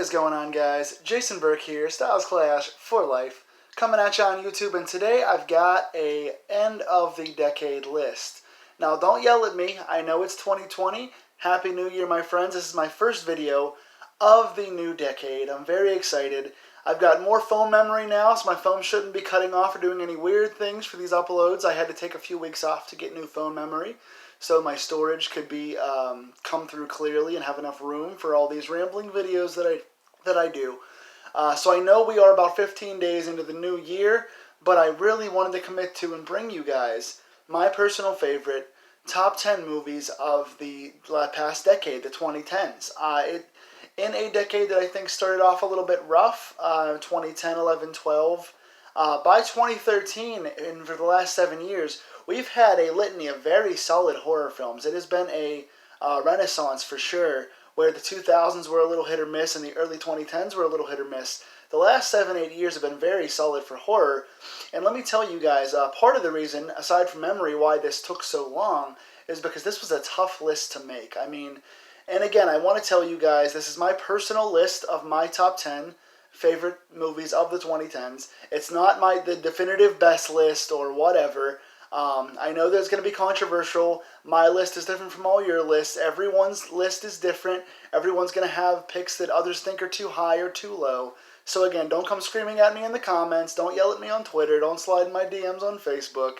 is going on, guys? Jason Burke here, Styles Clash for life, coming at you on YouTube, and today I've got a end of the decade list. Now, don't yell at me. I know it's 2020. Happy New Year, my friends. This is my first video of the new decade. I'm very excited. I've got more phone memory now, so my phone shouldn't be cutting off or doing any weird things for these uploads. I had to take a few weeks off to get new phone memory, so my storage could be come through clearly and have enough room for all these rambling videos that I do. So I know we are about 15 days into the new year, but I really wanted to commit to and bring you guys my personal favorite top 10 movies of the past decade, the 2010s. In a decade that I think started off a little bit rough, 2010, 11, 12. By 2013, and for the last 7 years, we've had a litany of very solid horror films. It has been a renaissance for sure, where the 2000s were a little hit or miss and the early 2010s were a little hit or miss. The last 7-8 years have been very solid for horror. And let me tell you guys, part of the reason, aside from memory, why this took so long is because this was a tough list to make. I mean, and again, I want to tell you guys, this is my personal list of my top 10 favorite movies of the 2010s. It's not the definitive best list or whatever. I know that's going to be controversial. My list is different from all your lists. Everyone's list is different. Everyone's going to have picks that others think are too high or too low. So again, don't come screaming at me in the comments. Don't yell at me on Twitter. Don't slide in my DMs on Facebook.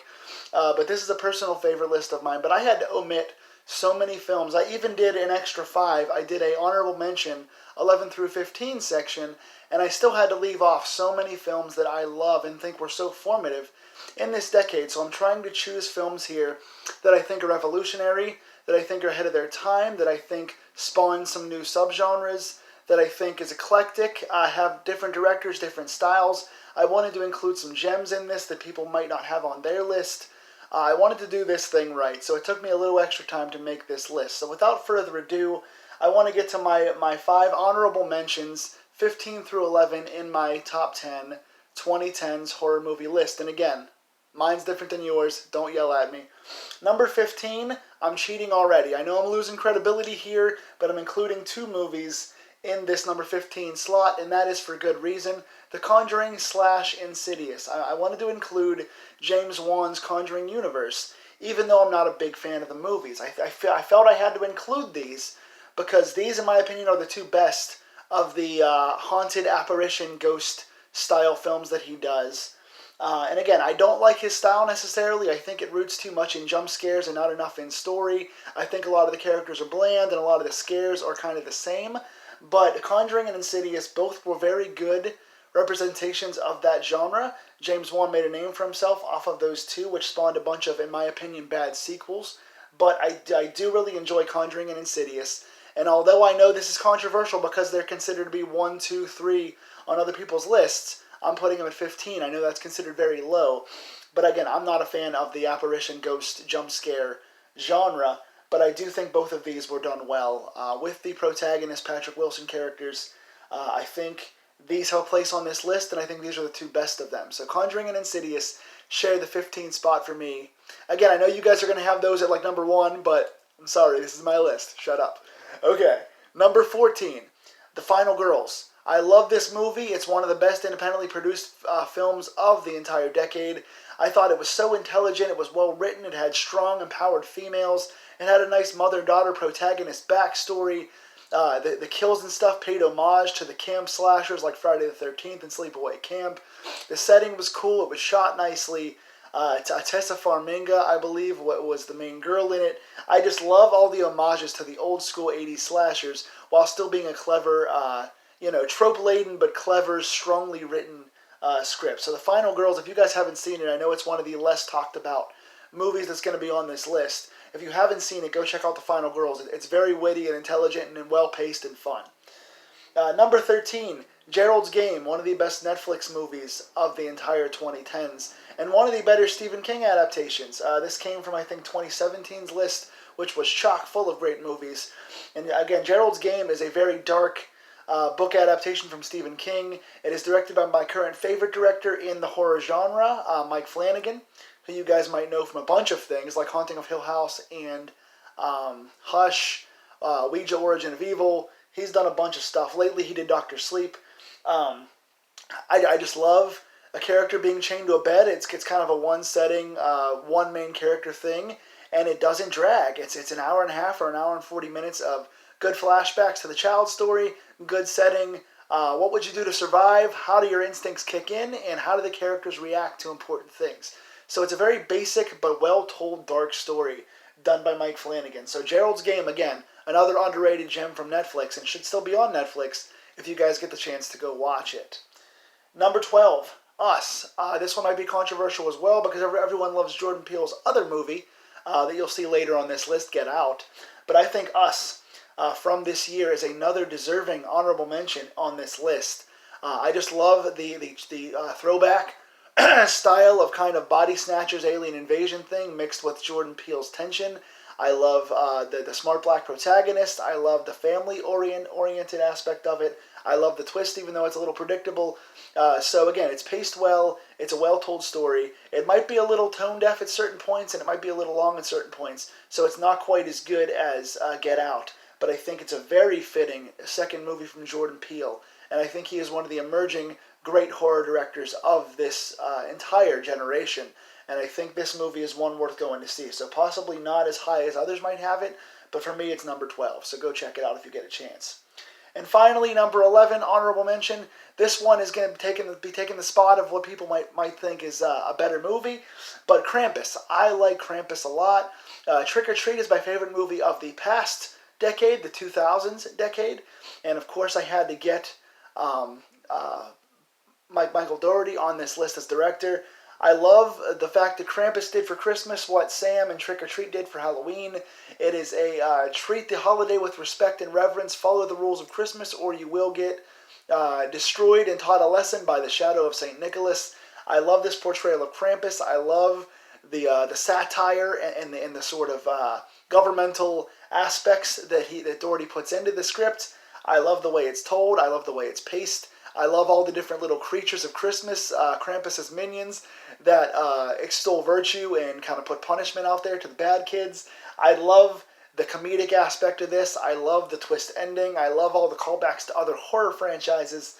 But this is a personal favorite list of mine. But I had to omit so many films. I even did an extra 5. I did a honorable mention 11 through 15 section, and I still had to leave off so many films that I love and think were so formative in this decade. So I'm trying to choose films here that I think are revolutionary, that I think are ahead of their time, that I think spawn some new subgenres, that I think is eclectic, have different directors, different styles. I wanted to include some gems in this that people might not have on their list. I wanted to do this thing right, so it took me a little extra time to make this list. So without further ado, I want to get to my 5 honorable mentions, 15 through 11 in my top 10 2010s horror movie list. And again, mine's different than yours. Don't yell at me. Number 15, I'm cheating already. I know I'm losing credibility here, but I'm including 2 movies in this number 15 slot, and that is for good reason. The Conjuring / Insidious. I wanted to include James Wan's Conjuring universe, even though I'm not a big fan of the movies. I felt I had to include these because these, in my opinion, are the 2 best of the haunted apparition ghost style films that he does. And again, I don't like his style necessarily. I think it roots too much in jump scares and not enough in story. I think a lot of the characters are bland and a lot of the scares are kind of the same. But Conjuring and Insidious both were very good representations of that genre. James Wan made a name for himself off of those 2, which spawned a bunch of, in my opinion, bad sequels. But I do really enjoy Conjuring and Insidious. And although I know this is controversial because they're considered to be 1, 2, 3 on other people's lists, I'm putting them at 15. I know that's considered very low. But again, I'm not a fan of the apparition ghost jump scare genre. But I do think both of these were done well. With the protagonist, Patrick Wilson characters, I think these have a place on this list, and I think these are the 2 best of them. So Conjuring and Insidious share the 15th spot for me. Again, I know you guys are going to have those at like number 1, but I'm sorry, this is my list. Shut up. Okay, number 14, The Final Girls. I love this movie. It's one of the best independently produced films of the entire decade. I thought it was so intelligent, it was well written, it had strong, empowered females, it had a nice mother-daughter protagonist backstory. The kills and stuff paid homage to the camp slashers like Friday the 13th and Sleepaway Camp. The setting was cool, it was shot nicely. Tessa Farmiga, I believe, was the main girl in it. I just love all the homages to the old school 80s slashers while still being a clever, trope-laden but clever, strongly written script. So The Final Girls, if you guys haven't seen it, I know it's one of the less talked about movies that's going to be on this list. If you haven't seen it, go check out The Final Girls. It's very witty and intelligent and well-paced and fun. Number 13, Gerald's Game, one of the best Netflix movies of the entire 2010s, and one of the better Stephen King adaptations. This came from, I think, 2017's list, which was chock full of great movies. And again, Gerald's Game is a very dark book adaptation from Stephen King. It is directed by my current favorite director in the horror genre, Mike Flanagan, who you guys might know from a bunch of things like Haunting of Hill House and Hush, Ouija Origin of Evil. He's done a bunch of stuff. Lately, he did Doctor Sleep. Um, I just love a character being chained to a bed. It's kind of a one setting, one main character thing, and it doesn't drag. It's an hour and a half or an hour and 40 minutes of good flashbacks to the child story, good setting. What would you do to survive? How do your instincts kick in? And how do the characters react to important things? So it's a very basic but well told dark story done by Mike Flanagan. So Gerald's Game, again, another underrated gem from Netflix, and should still be on Netflix if you guys get the chance to go watch it. Number 12, Us. This one might be controversial as well because everyone loves Jordan Peele's other movie that you'll see later on this list, Get Out. But I think Us from this year is another deserving honorable mention on this list. I just love the throwback style of kind of body snatchers, alien invasion thing mixed with Jordan Peele's tension. I love the smart black protagonist. I love the family oriented aspect of it. I love the twist, even though it's a little predictable. So again, it's paced well. It's a well-told story. It might be a little tone deaf at certain points, and it might be a little long at certain points. So it's not quite as good as Get Out. But I think it's a very fitting second movie from Jordan Peele. And I think he is one of the emerging great horror directors of this entire generation. And I think this movie is one worth going to see. So possibly not as high as others might have it, but for me it's number 12. So go check it out if you get a chance. And finally, number 11, honorable mention. This one is going to be taking the spot of what people might think is a better movie. But Krampus. I like Krampus a lot. Trick or Treat is my favorite movie of the past decade, the 2000s decade. And of course I had to get Michael Dougherty on this list as director. I love the fact that Krampus did for Christmas what Sam and Trick or Treat did for Halloween. It is a treat the holiday with respect and reverence, follow the rules of Christmas, or you will get destroyed and taught a lesson by the shadow of St. Nicholas. I love this portrayal of Krampus. I love the satire and the sort of governmental aspects that Dougherty puts into the script. I love the way it's told. I love the way it's paced. I love all the different little creatures of Christmas, Krampus's minions, that extol virtue and kind of put punishment out there to the bad kids. I love the comedic aspect of this. I love the twist ending. I love all the callbacks to other horror franchises.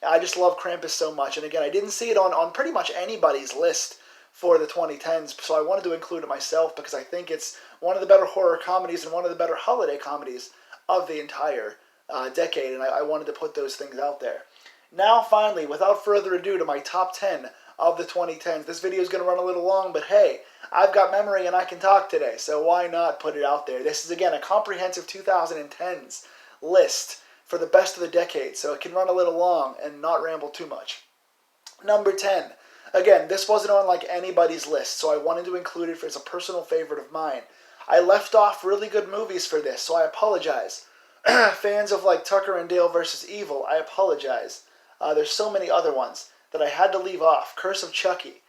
I just love Krampus so much. And again, I didn't see it on pretty much anybody's list for the 2010s, so I wanted to include it myself because I think it's one of the better horror comedies and one of the better holiday comedies of the entire decade, and I wanted to put those things out there. Now, finally, without further ado, to my top 10 of the 2010s. This video is going to run a little long, but hey, I've got memory and I can talk today, so why not put it out there? This is, again, a comprehensive 2010s list for the best of the decade, so it can run a little long and not ramble too much. Number 10. Again, this wasn't on like anybody's list, so I wanted to include it as a personal favorite of mine. I left off really good movies for this, so I apologize. Fans of like Tucker and Dale vs. Evil, I apologize. There's so many other ones that I had to leave off. Curse of Chucky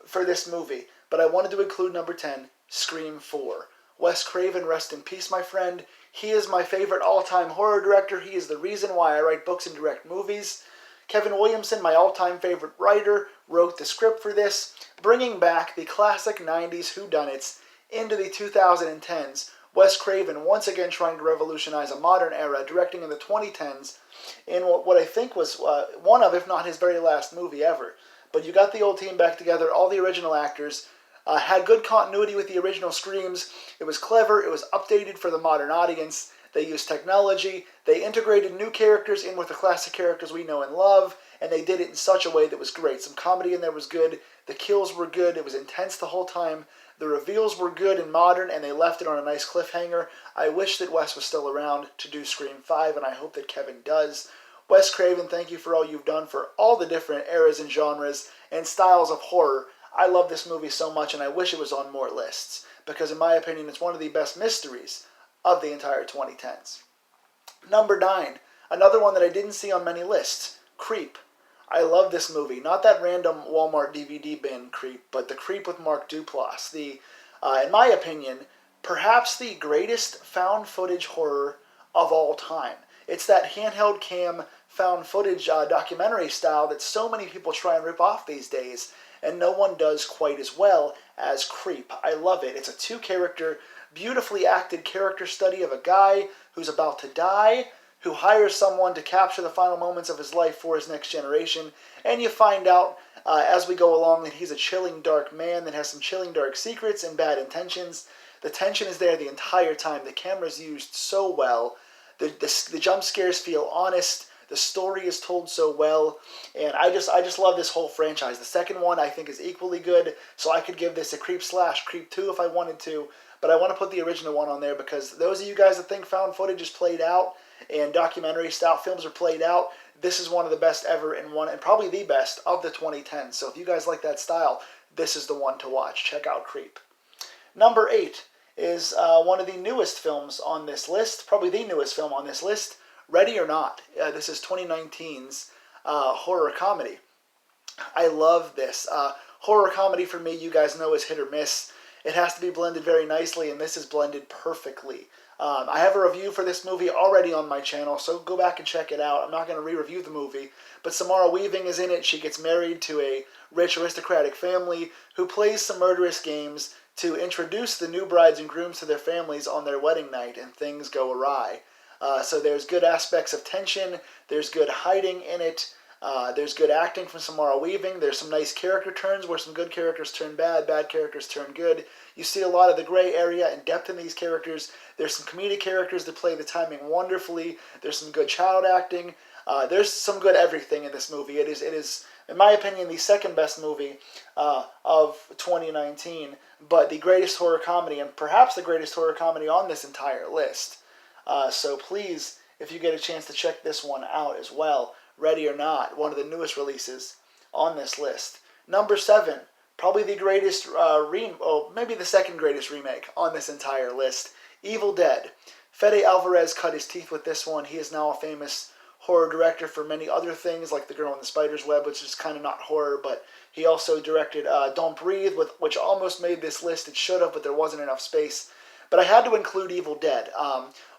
for this movie. But I wanted to include number 10, Scream 4. Wes Craven, rest in peace, my friend. He is my favorite all-time horror director. He is the reason why I write books and direct movies. Kevin Williamson, my all-time favorite writer, wrote the script for this, bringing back the classic 90s whodunits into the 2010s. Wes Craven once again trying to revolutionize a modern era, directing in the 2010s in what I think was one of, if not his very last movie ever. But you got the old team back together, all the original actors, had good continuity with the original Screams. It was clever, it was updated for the modern audience. They used technology, they integrated new characters in with the classic characters we know and love, and they did it in such a way that was great. Some comedy in there was good, the kills were good, it was intense the whole time. The reveals were good and modern, and they left it on a nice cliffhanger. I wish that Wes was still around to do Scream 5, and I hope that Kevin does. Wes Craven, thank you for all you've done for all the different eras and genres and styles of horror. I love this movie so much, and I wish it was on more lists, because in my opinion, it's one of the best mysteries of the entire 2010s. Number 9, another one that I didn't see on many lists, Creep. I love this movie. Not that random Walmart DVD bin Creep, but the Creep with Mark Duplass. In my opinion, perhaps the greatest found footage horror of all time. It's that handheld cam found footage documentary style that so many people try and rip off these days, and no one does quite as well as Creep. I love it. It's a two-character beautifully acted character study of a guy who's about to die, who hires someone to capture the final moments of his life for his next generation, and you find out as we go along that he's a chilling, dark man that has some chilling, dark secrets and bad intentions. The tension is there the entire time. The camera's used so well. The jump scares feel honest. The story is told so well, and I just love this whole franchise. The second one I think is equally good, so I could give this a Creep 2 if I wanted to, but I want to put the original one on there because those of you guys that think found footage is played out and documentary style films are played out, this is one of the best ever and probably the best of the 2010s. So if you guys like that style, this is the one to watch. Check out Creep. Number 8 is one of the newest films on this list, probably the newest film on this list, Ready or Not. This is 2019's horror comedy. I love this. Horror comedy for me, you guys know, is hit or miss. It has to be blended very nicely, and this is blended perfectly. I have a review for this movie already on my channel, so go back and check it out. I'm not going to re-review the movie, but Samara Weaving is in it. She gets married to a rich aristocratic family who plays some murderous games to introduce the new brides and grooms to their families on their wedding night, and things go awry. So there's good aspects of tension, there's good hiding in it, there's good acting from Samara Weaving, there's some nice character turns where some good characters turn bad, bad characters turn good. You see a lot of the gray area and depth in these characters. There's some comedic characters that play the timing wonderfully. There's some good child acting. There's some good everything in this movie. It is, in my opinion, the second best movie of 2019, but the greatest horror comedy, and perhaps the greatest horror comedy on this entire list. So please, if you get a chance to check this one out as well, Ready or Not, one of the newest releases on this list. Number 7, probably the greatest, maybe the second greatest remake on this entire list, Evil Dead. Fede Alvarez cut his teeth with this one. He is now a famous horror director for many other things, like The Girl in the Spider's Web, which is kind of not horror, but he also directed Don't Breathe, which almost made this list. It should have, but there wasn't enough space. But I had to include Evil Dead.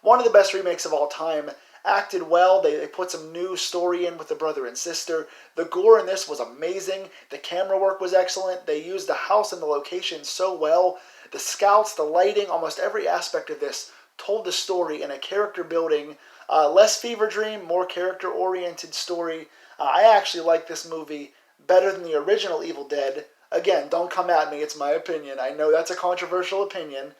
One of the best remakes of all time. Acted well. They put some new story in with the brother and sister. The gore in this was amazing. The camera work was excellent. They used the house and the location so well. The scouts, the lighting, almost every aspect of this told the story in a character building, less fever dream, more character oriented story. I actually like this movie better than the original Evil Dead. Again, don't come at me. It's my opinion. I know that's a controversial opinion.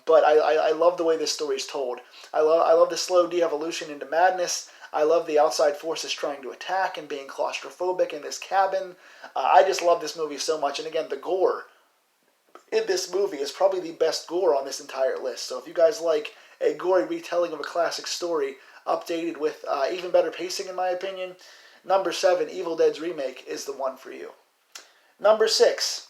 But I love the way this story is told. I love the slow de-evolution into madness. I love the outside forces trying to attack and being claustrophobic in this cabin. I just love this movie so much. And again, the gore in this movie is probably the best gore on this entire list. So if you guys like a gory retelling of a classic story, updated with even better pacing in my opinion, number 7, Evil Dead's remake, is the one for you. Number 6,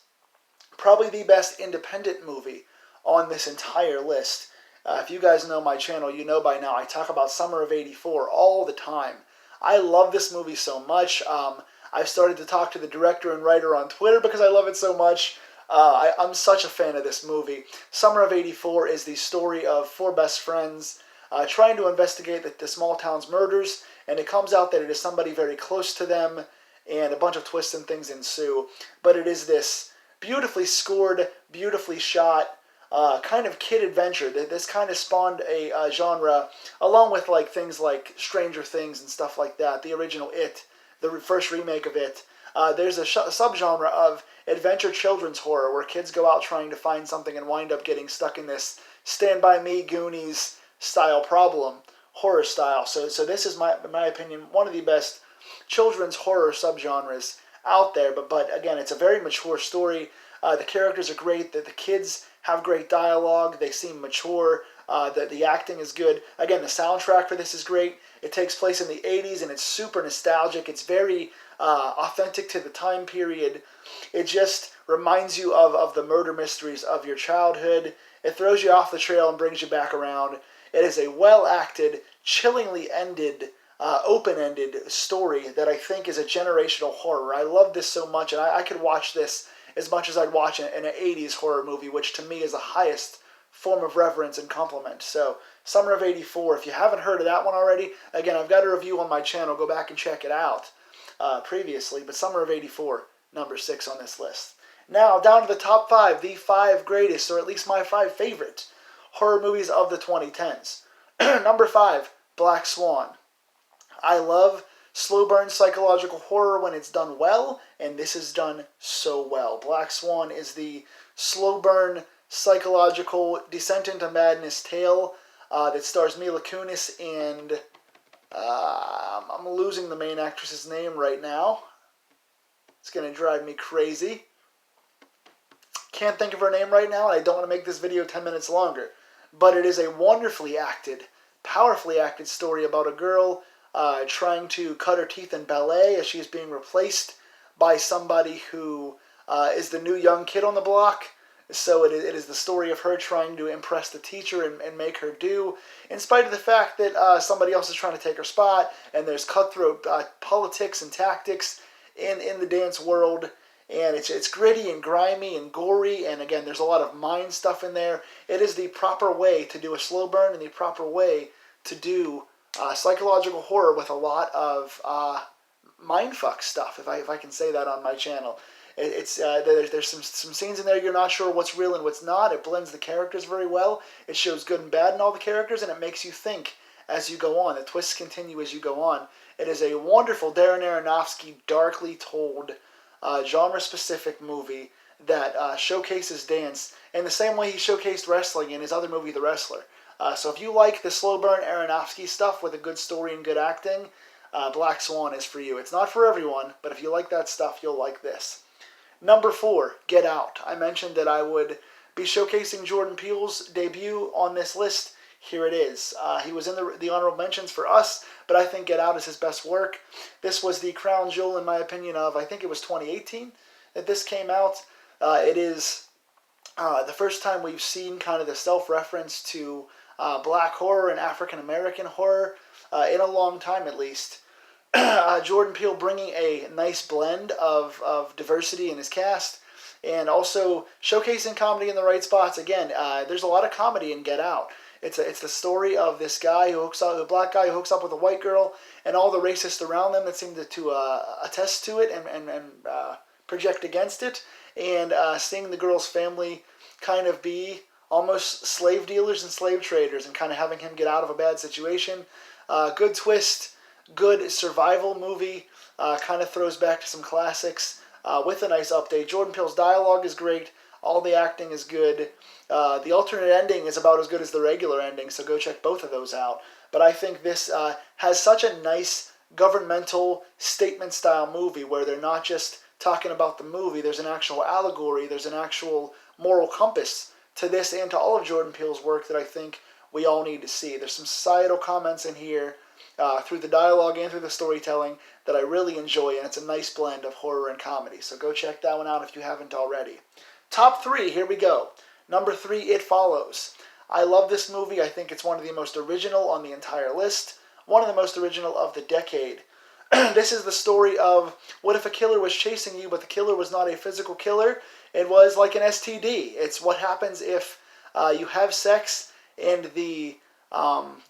probably the best independent movie on this entire list. If you guys know my channel, you know by now I talk about Summer of '84 all the time. I love this movie so much. I've started to talk to the director and writer on Twitter because I love it so much. I'm such a fan of this movie. Summer of '84 is the story of 4 best friends trying to investigate the small town's murders, and it comes out that it is somebody very close to them, and a bunch of twists and things ensue. But it is this beautifully scored, beautifully shot, kind of kid adventure. This kind of spawned a genre, along with like things like Stranger Things and stuff like that. The original It, the first remake of It. There's a subgenre of adventure children's horror where kids go out trying to find something and wind up getting stuck in this Stand By Me, Goonies style problem, horror style. So this is, in my opinion, one of the best children's horror subgenres out there. But again, it's a very mature story. The characters are great. The kids have great dialogue. They seem mature. The acting is good. Again, the soundtrack for this is great. It takes place in the 80s, and it's super nostalgic. It's very authentic to the time period. It just reminds you of the murder mysteries of your childhood. It throws you off the trail and brings you back around. It is a well-acted, chillingly ended, open-ended story that I think is a generational horror. I love this so much, and I could watch this as much as I'd watch an 80s horror movie, which to me is the highest form of reverence and compliment. So, Summer of '84, if you haven't heard of that one already, again, I've got a review on my channel. Go back and check it out previously. But Summer of '84, number 6 on this list. Now, down to the top 5, the 5 greatest, or at least my 5 favorite horror movies of the 2010s. Number 5, Black Swan. I love slow burn psychological horror when it's done well, and this is done so well. Black Swan is the slow burn psychological descent into madness tale that stars Mila Kunis and I'm losing the main actress's name right now. It's going to drive me crazy. Can't think of her name right now. I don't want to make this video 10 minutes longer. But it is a wonderfully acted, powerfully acted story about a girl trying to cut her teeth in ballet as she is being replaced by somebody who is the new young kid on the block. So it is the story of her trying to impress the teacher and make her do, in spite of the fact that somebody else is trying to take her spot, and there's cutthroat politics and tactics in the dance world. And it's gritty and grimy and gory, and again, there's a lot of mind stuff in there. It is the proper way to do a slow burn and the proper way to do psychological horror with a lot of mindfuck stuff, if I can say that on my channel. There's some scenes in there you're not sure what's real and what's not. It blends the characters very well. It shows good and bad in all the characters, and it makes you think as you go on. The twists continue as you go on. It is a wonderful Darren Aronofsky, darkly told, genre-specific movie that showcases dance in the same way he showcased wrestling in his other movie, The Wrestler. So if you like the slow burn Aronofsky stuff with a good story and good acting, Black Swan is for you. It's not for everyone, but if you like that stuff, you'll like this. Number 4, Get Out. I mentioned that I would be showcasing Jordan Peele's debut on this list. Here it is. He was in the honorable mentions for Us, but I think Get Out is his best work. This was the crown jewel, in my opinion, of, I think it was 2018 that this came out. It is the first time we've seen kind of the self-reference to black horror and African-American horror in a long time, at least. Jordan Peele bringing a nice blend of diversity in his cast, and also showcasing comedy in the right spots. Again, there's a lot of comedy in Get Out. It's the story of this guy a black guy who hooks up with a white girl, and all the racists around them that seem to attest to it and project against it, and seeing the girl's family kind of be almost slave dealers and slave traders, and kind of having him get out of a bad situation. Good twist, good survival movie, kind of throws back to some classics with a nice update. Jordan Peele's dialogue is great. All the acting is good. The alternate ending is about as good as the regular ending, so go check both of those out. But I think this has such a nice governmental statement-style movie where they're not just talking about the movie. There's an actual allegory. There's an actual moral compass to this and to all of Jordan Peele's work that I think we all need to see. There's some societal comments in here through the dialogue and through the storytelling that I really enjoy, and it's a nice blend of horror and comedy. So go check that one out if you haven't already. Top 3, here we go. Number 3, It Follows. I love this movie. I think it's one of the most original on the entire list. One of the most original of the decade. This is the story of what if a killer was chasing you, but the killer was not a physical killer. It was like an STD. It's what happens if you have sex, and the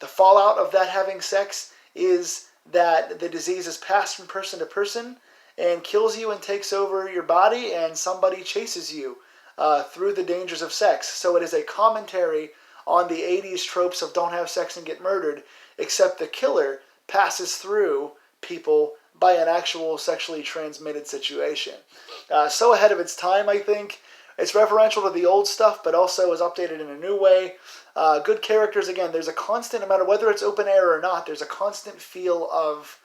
fallout of that having sex is that the disease is passed from person to person and kills you and takes over your body, and somebody chases you through the dangers of sex. So it is a commentary on the 80s tropes of don't have sex and get murdered, except the killer passes through people by an actual sexually transmitted situation. So ahead of its time, I think. It's referential to the old stuff, but also is updated in a new way. Good characters. Again, there's a constant, no matter whether it's open air or not, there's a constant feel of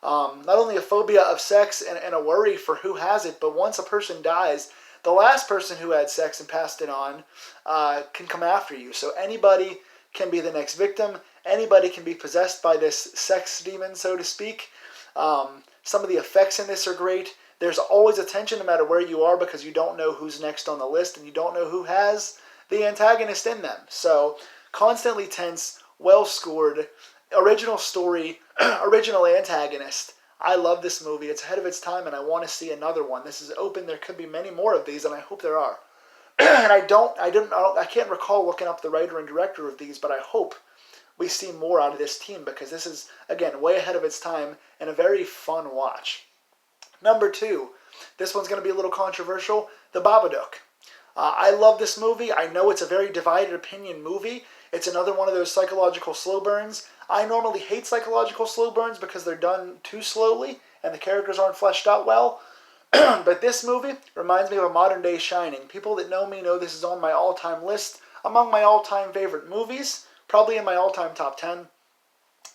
not only a phobia of sex and a worry for who has it, but once a person dies, the last person who had sex and passed it on can come after you. So anybody can be the next victim. Anybody can be possessed by this sex demon, so to speak. Some of the effects in this are great. There's always a tension no matter where you are, because you don't know who's next on the list and you don't know who has the antagonist in them. So constantly tense, well scored, original story, original antagonist. I love this movie. It's ahead of its time, and I want to see another one. This is open. There could be many more of these, and I hope there are. And I can't recall looking up the writer and director of these, but I hope we see more out of this team, because this is, again, way ahead of its time and a very fun watch. Number 2, this one's going to be a little controversial, The Babadook. I love this movie. I know it's a very divided opinion movie. It's another one of those psychological slow burns. I normally hate psychological slow burns because they're done too slowly and the characters aren't fleshed out well. But this movie reminds me of a modern day Shining. People that know me know this is on my all-time list, among my all-time favorite movies, probably in my all-time top 10.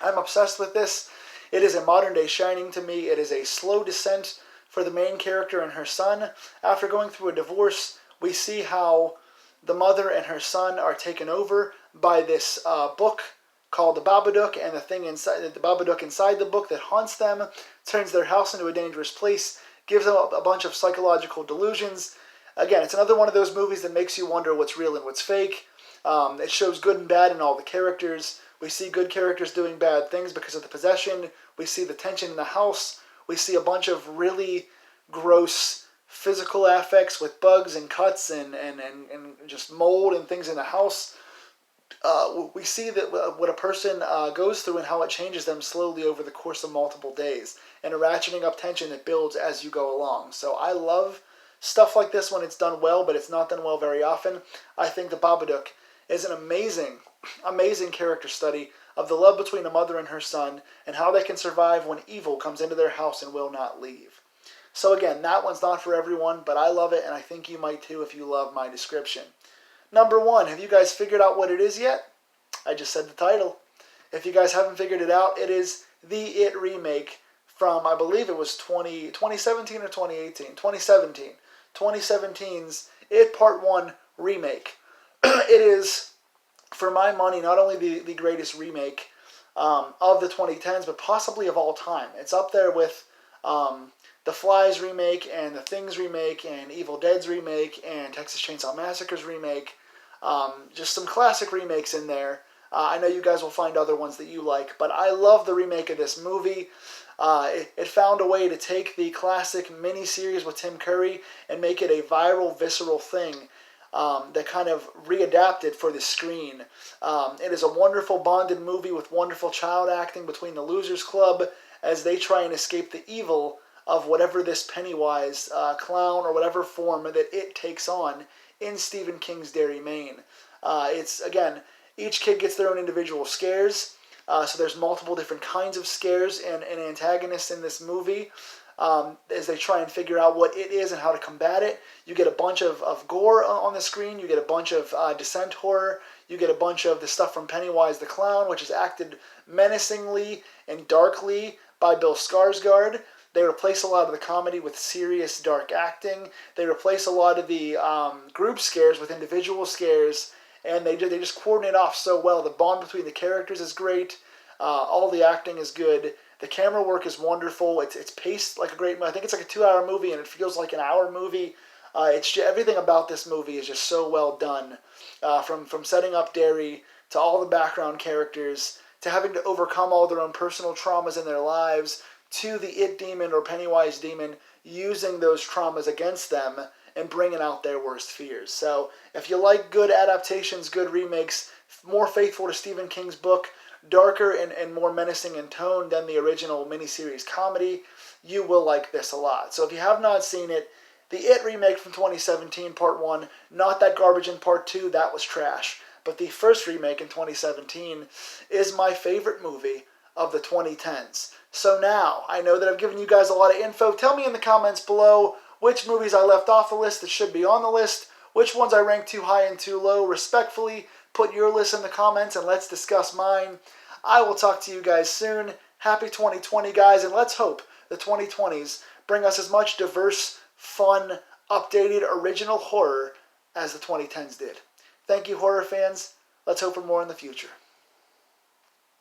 I'm obsessed with this. It is a modern day Shining to me. It is a slow descent for the main character and her son. After going through a divorce, we see how the mother and her son are taken over by this book called the Babadook, and the thing inside the Babadook inside the book that haunts them turns their house into a dangerous place, gives them a bunch of psychological delusions. Again, it's another one of those movies that makes you wonder what's real and what's fake. It shows good and bad in all the characters. We see good characters doing bad things because of the possession. We see the tension in the house. We see a bunch of really gross physical affects with bugs and cuts and just mold and things in the house. We see that what a person goes through and how it changes them slowly over the course of multiple days, and a ratcheting up tension that builds as you go along. So I love stuff like this when it's done well, but it's not done well very often. I think The Babadook is an amazing character study of the love between a mother and her son and how they can survive when evil comes into their house and will not leave. So again, that one's not for everyone, but I love it, and I think you might too if you love my description. Number 1, have you guys figured out what it is yet? I just said the title. If you guys haven't figured it out, it is the It remake from, I believe it was 2017 or 2018? 2017. 2017's It Part 1 remake. It is, for my money, not only the greatest remake of the 2010s, but possibly of all time. It's up there with the Flies remake and The Things remake and Evil Dead's remake and Texas Chainsaw Massacre's remake. Just some classic remakes in there. I know you guys will find other ones that you like, but I love the remake of this movie. It found a way to take the classic miniseries with Tim Curry and make it a viral, visceral thing that kind of readapted for the screen. It is a wonderful bonded movie with wonderful child acting between the Losers Club as they try and escape the evil of whatever this Pennywise clown or whatever form that it takes on in Stephen King's Derry, Maine. It's, again, each kid gets their own individual scares, so there's multiple different kinds of scares and antagonists in this movie as they try and figure out what it is and how to combat it. You get a bunch of gore on the screen, you get a bunch of descent horror, you get a bunch of the stuff from Pennywise the Clown, which is acted menacingly and darkly by Bill Skarsgård. They replace a lot of the comedy with serious, dark acting. They replace a lot of the group scares with individual scares, and they just coordinate off so well. The bond between the characters is great. All the acting is good. The camera work is wonderful. It's paced like a great movie. I think it's like a 2-hour movie, and it feels like an hour movie. Everything about this movie is just so well done. From setting up Derry to all the background characters to having to overcome all their own personal traumas in their lives, to the It Demon or Pennywise Demon using those traumas against them and bringing out their worst fears. So if you like good adaptations, good remakes, more faithful to Stephen King's book, darker and more menacing in tone than the original miniseries comedy, you will like this a lot. So if you have not seen it, the It remake from 2017, Part 1, not that garbage in Part 2, that was trash. But the first remake in 2017 is my favorite movie of the 2010s. So now, I know that I've given you guys a lot of info. Tell me in the comments below which movies I left off the list that should be on the list, which ones I ranked too high and too low. Respectfully, put your list in the comments and let's discuss mine. I will talk to you guys soon. Happy 2020, guys, and let's hope the 2020s bring us as much diverse, fun, updated, original horror as the 2010s did. Thank you, horror fans. Let's hope for more in the future.